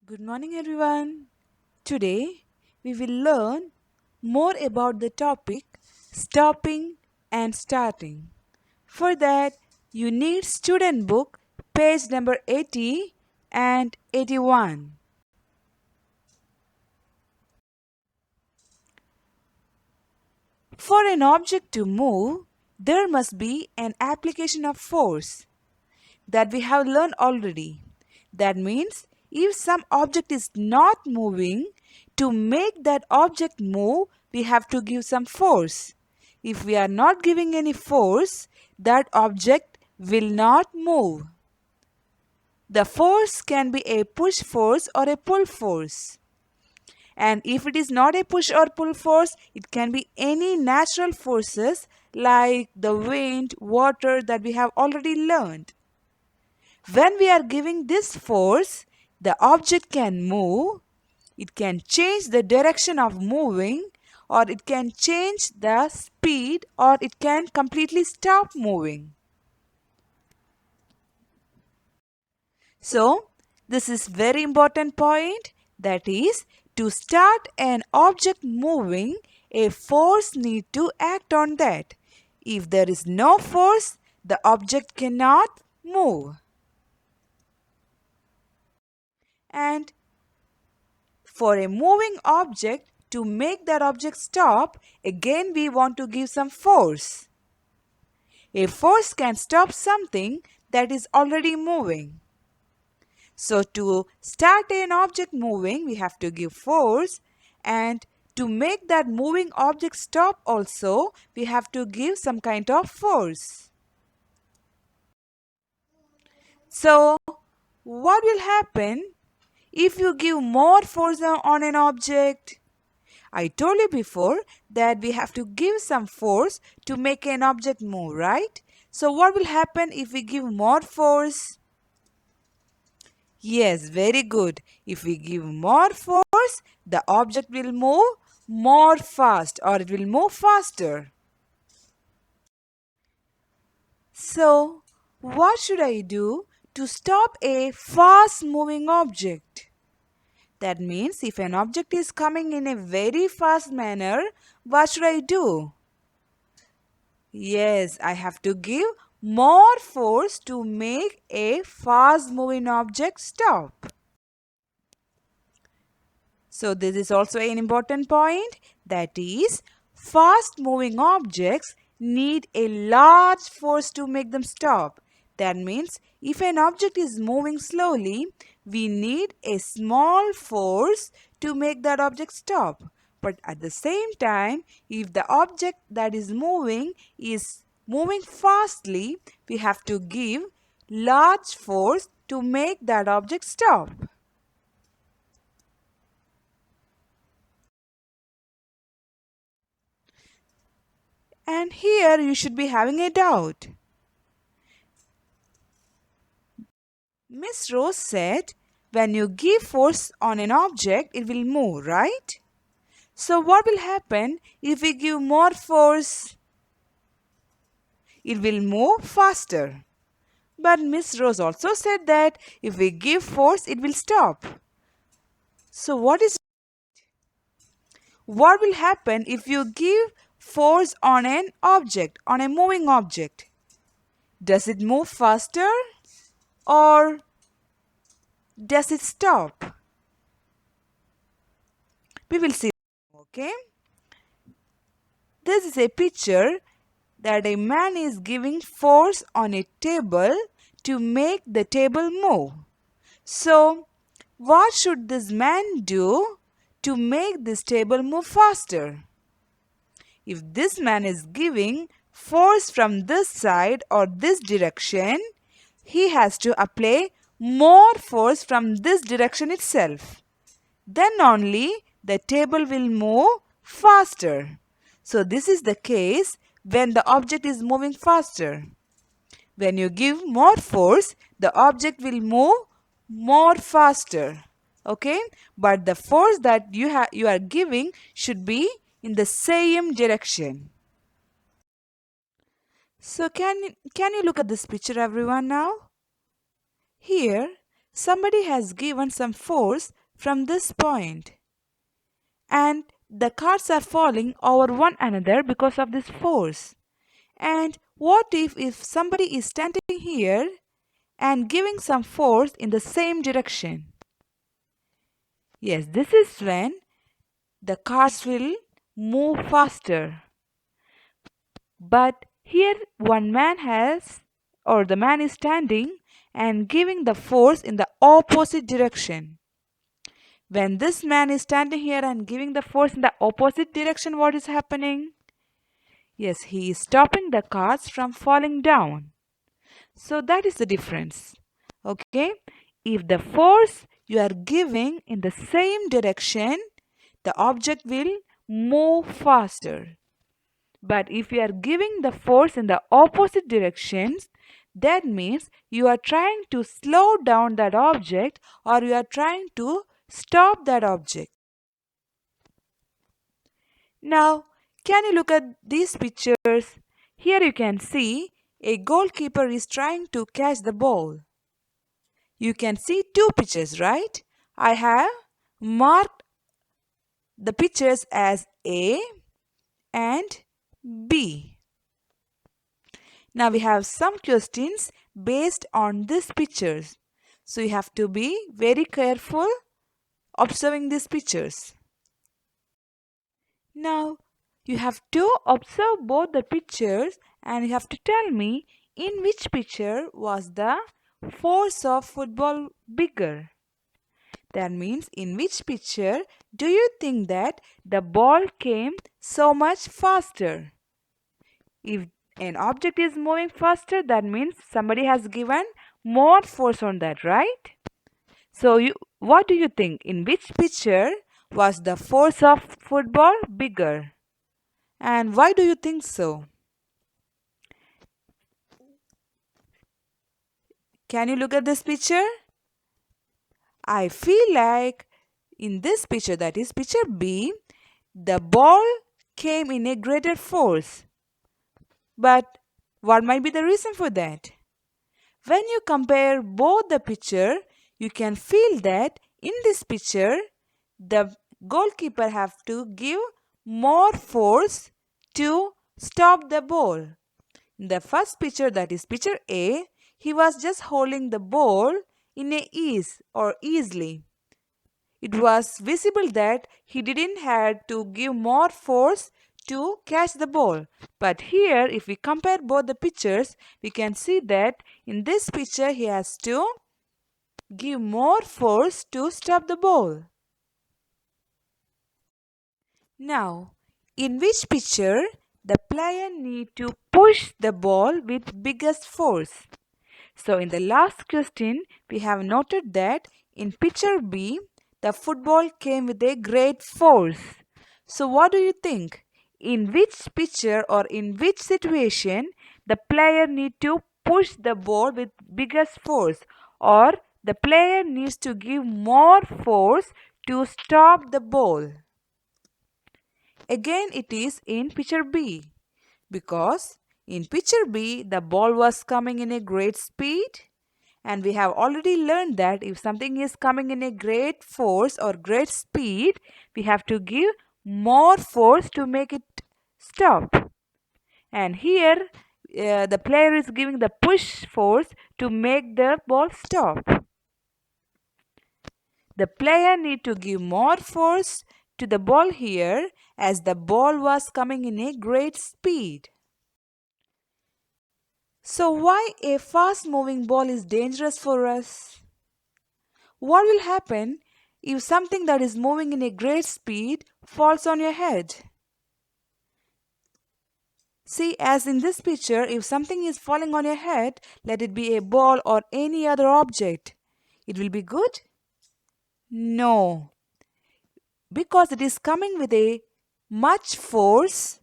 Good morning, everyone. Today we will learn more about the topic stopping and starting. For that, you need student book page number 80 and 81. For an object to move, there must be an application of force that we have learned already. That means if some object is not moving, to make that object move, we have to give some force. If we are not giving any force, that object will not move. The force can be a push force or a pull force. And if it is not a push or pull force, it can be any natural forces like the wind, water that we have already learned. When we are giving this force, the object can move, it can change the direction of moving, or it can change the speed, or it can completely stop moving. So, this is very important point, that is, to start an object moving, a force need to act on that. If there is no force, the object cannot move. And for a moving object, to make that object stop, again we want to give some force. A force can stop something that is already moving. So to start an object moving, we have to give force, and to make that moving object stop also, we have to give some kind of force. So what will happen if you give more force on an object? I told you before that we have to give some force to make an object move, right? So what will happen if we give more force? Yes, very good. If we give more force, the object will move more fast, or it will move faster. So what should I do to stop a fast moving object? That means if an object is coming in a very fast manner, what should I do? Yes, I have to give more force to make a fast moving object stop. So this is also an important point, that is, fast moving objects need a large force to make them stop. That means if an object is moving slowly, we need a small force to make that object stop. But at the same time, if the object that is moving fastly, we have to give large force to make that object stop. And here you should be having a doubt. Miss Rose said, when you give force on an object, it will move, right? So what will happen if we give more force? It will move faster. But Miss Rose also said that if we give force, it will stop. So what will happen if you give force on an object, on a moving object? Does it move faster or does it stop? We will see. Okay. This is a picture that a man is giving force on a table to make the table move. So, what should this man do to make this table move faster? If this man is giving force from this side or this direction, he has to apply more force from this direction itself. Then only the table will move faster. So this is the case when the object is moving faster. When you give more force, the object will move more faster. Okay? But the force that you are giving should be in the same direction. So can you look at this picture, everyone, now? Here somebody has given some force from this point, and the cards are falling over one another because of this force. And what if somebody is standing here and giving some force in the same direction? Yes, this is when the cars will move faster. But here one man has, or the man is standing and giving the force in the opposite direction. When this man is standing here and giving the force in the opposite direction, what is happening? Yes, he is stopping the cars from falling down. So that is the difference. Okay? If the force you are giving in the same direction, the object will move faster. But if you are giving the force in the opposite directions, that means you are trying to slow down that object, or you are trying to stop that object. Now, can you look at these pictures? Here you can see a goalkeeper is trying to catch the ball. You can see two pictures, right? I have marked the pictures as A and B. Now we have some questions based on these pictures. So you have to be very careful observing these pictures. Now you have to observe both the pictures and you have to tell me in which picture was the force of football bigger. That means in which picture do you think that the ball came so much faster? If an object is moving faster, that means somebody has given more force on that, right? So what do you think? In which picture was the force of football bigger? And why do you think so? Can you look at this picture? I feel like in this picture, that is picture B, the ball came in a greater force. But what might be the reason for that? When you compare both the picture, you can feel that in this picture, the goalkeeper have to give more force to stop the ball. In the first picture, that is picture A, he was just holding the ball in a ease or easily. It was visible that he didn't have to give more force to catch the ball. But here, if we compare both the pictures, we can see that in this picture he has to give more force to stop the ball. Now, in which picture the player need to push the ball with biggest force? So in the last question, we have noted that in picture B, the football came with a great force. So what do you think? In which picture or in which situation the player need to push the ball with biggest force, or the player needs to give more force to stop the ball? Again, it is in picture B, because in picture B the ball was coming in a great speed, and we have already learned that if something is coming in a great force or great speed, we have to give more force to make it stop. And here the player is giving the push force to make the ball stop. The player need to give more force to the ball here, as the ball was coming in a great speed. So why a fast moving ball is dangerous for us? What will happen if something that is moving in a great speed falls on your head? See, as in this picture, if something is falling on your head, let it be a ball or any other object, it will be good? No, because it is coming with a much force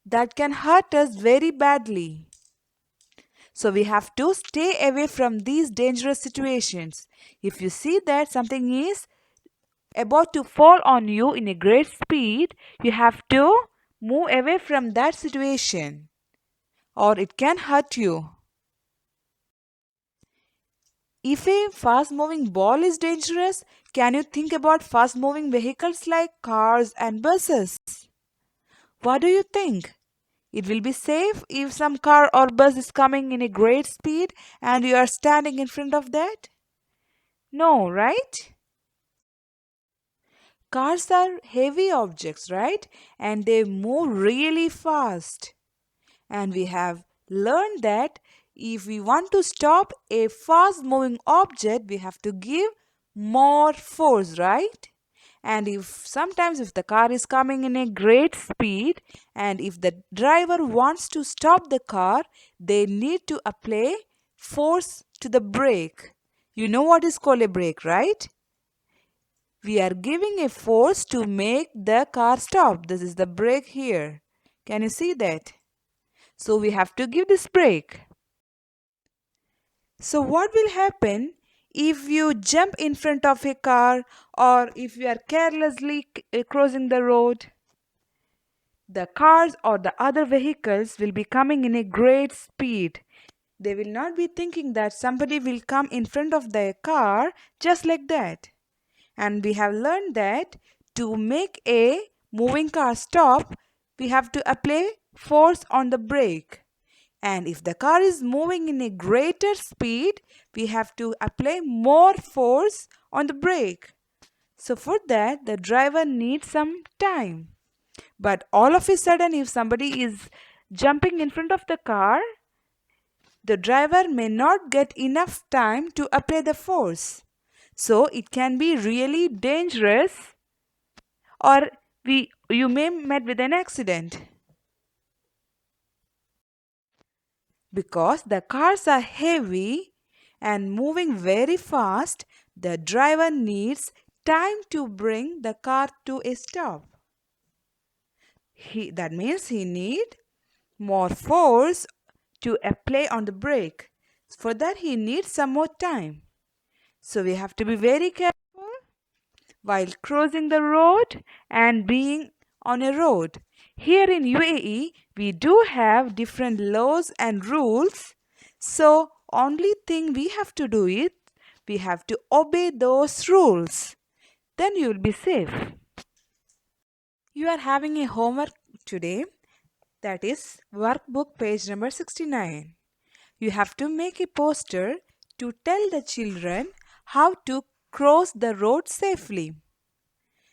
that can hurt us very badly. So we have to stay away from these dangerous situations. If you see that something is about to fall on you in a great speed, you have to move away from that situation, or it can hurt you. If a fast moving ball is dangerous, can you think about fast moving vehicles like cars and buses? What do you think? It will be safe if some car or bus is coming in a great speed and you are standing in front of that? No, right? Cars are heavy objects, right? And they move really fast. And we have learned that if we want to stop a fast moving object, we have to give more force, right? And if the car is coming in a great speed and if the driver wants to stop the car, they need to apply force to the brake. You know what is called a brake, right? We are giving a force to make the car stop. This is the brake here. Can you see that? So we have to give this brake. So what will happen if you jump in front of a car or if you are carelessly crossing the road? The cars or the other vehicles will be coming in a great speed. They will not be thinking that somebody will come in front of their car just like that. And we have learned that to make a moving car stop, we have to apply force on the brake. And if the car is moving in a greater speed, we have to apply more force on the brake. So for that, the driver needs some time. But all of a sudden, if somebody is jumping in front of the car, the driver may not get enough time to apply the force. So it can be really dangerous or you may met with an accident. Because the cars are heavy and moving very fast, the driver needs time to bring the car to a stop. That means he need more force to apply on the brake. For that he needs some more time. So we have to be very careful while crossing the road and being on a road. Here in UAE, we do have different laws and rules. So only thing we have to do is we have to obey those rules. Then you will be safe. You are having a homework today, that is workbook page number 69. You have to make a poster to tell the children how to cross the road safely.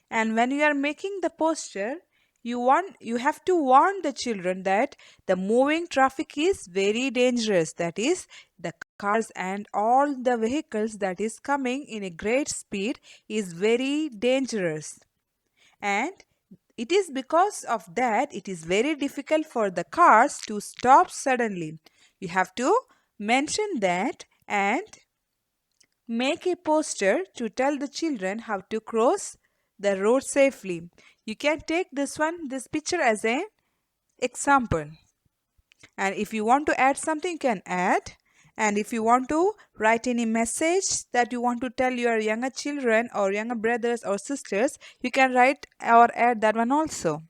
And when you are making the poster, you have to warn the children that the moving traffic is very dangerous. That is, the cars and all the vehicles that is coming in a great speed is very dangerous. And it is because of that it is very difficult for the cars to stop suddenly. You have to mention that and make a poster to tell the children how to cross the road safely. You can take this picture as an example. And if you want to add something, you can add. And if you want to write any message that you want to tell your younger children or younger brothers or sisters, you can write or add that one also.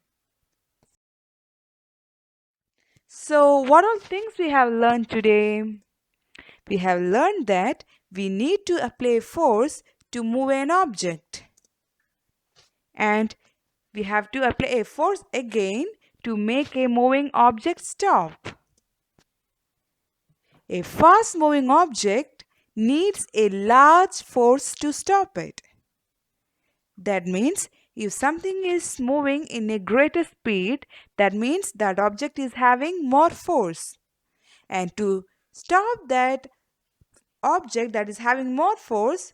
So what all things we have learned today? We have learned that we need to apply force to move an object. And we have to apply a force again to make a moving object stop. A fast moving object needs a large force to stop it. That means if something is moving in a greater speed, that means that object is having more force. And to stop that object that is having more force,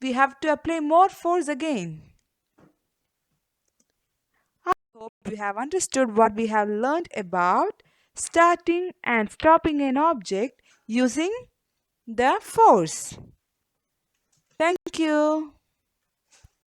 we have to apply more force again. I hope you have understood what we have learned about starting and stopping an object using the force. Thank you.